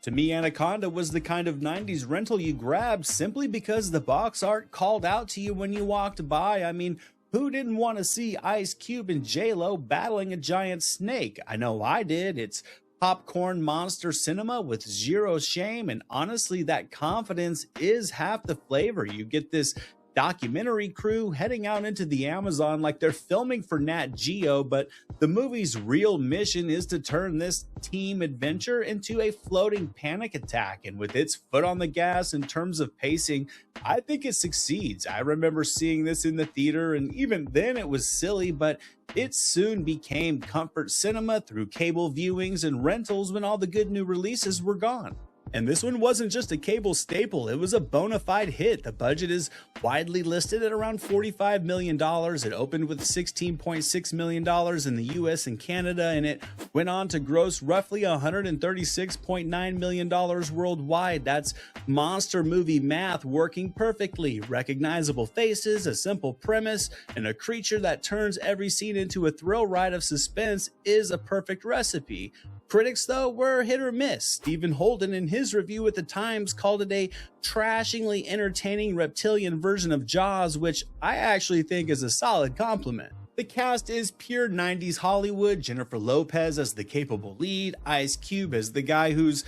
To me, Anaconda was the kind of 90s rental you grabbed simply because the box art called out to you when you walked by. I mean, who didn't want to see Ice Cube and J-Lo battling a giant snake? I know I did. It's popcorn monster cinema with zero shame, and honestly, that confidence is half the flavor. You get this documentary crew heading out into the Amazon like they're filming for Nat Geo, but the movie's real mission is to turn this team adventure into a floating panic attack. And with its foot on the gas in terms of pacing, I think it succeeds. I remember seeing this in the theater, and even then it was silly, but it soon became comfort cinema through cable viewings and rentals when all the good new releases were gone. And this one wasn't just a cable staple, it was a bona fide hit. The budget is widely listed at around $45 million. It opened with $16.6 million in the US and Canada, and it went on to gross roughly $136.9 million worldwide. That's monster movie math working perfectly. Recognizable faces, a simple premise, and a creature that turns every scene into a thrill ride of suspense is a perfect recipe. Critics, though, were hit or miss. Stephen Holden, in his review at the Times, called it a trashingly entertaining reptilian version of Jaws, which I actually think is a solid compliment. The cast is pure 90s Hollywood. Jennifer Lopez as the capable lead, Ice Cube as the guy who's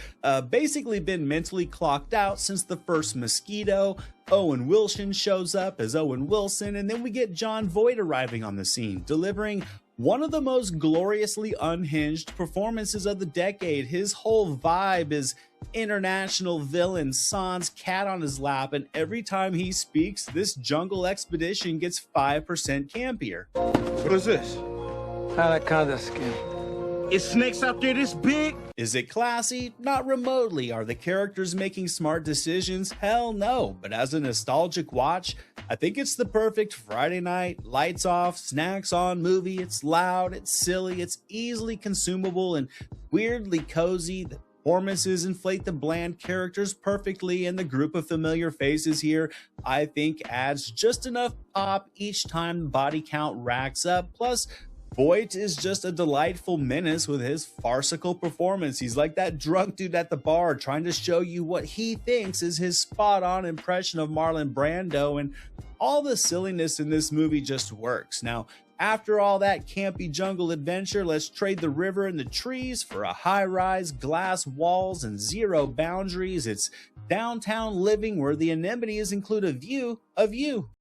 basically been mentally clocked out since the first Mosquito. Owen Wilson shows up as Owen Wilson, and then we get Jon Voight arriving on the scene, delivering one of the most gloriously unhinged performances of the decade. His whole vibe is international villain sans cat on his lap, and every time he speaks, this jungle expedition gets 5% campier. What is this? Anaconda skin. Is snakes out there this big? Is it classy? Not remotely. Are the characters making smart decisions? Hell no. But as a nostalgic watch, I think it's the perfect Friday night, lights off, snacks on movie. It's loud, it's silly, it's easily consumable, and weirdly cozy. The performances inflate the bland characters perfectly, and the group of familiar faces here, I think, adds just enough pop each time the body count racks up. Plus, Voight is just a delightful menace with his farcical performance. He's like that drunk dude at the bar trying to show you what he thinks is his spot-on impression of Marlon Brando, and all the silliness in this movie just works. Now, after all that campy jungle adventure, let's trade the river and the trees for a high-rise, glass walls, and zero boundaries. It's downtown living where the amenities include a view of you.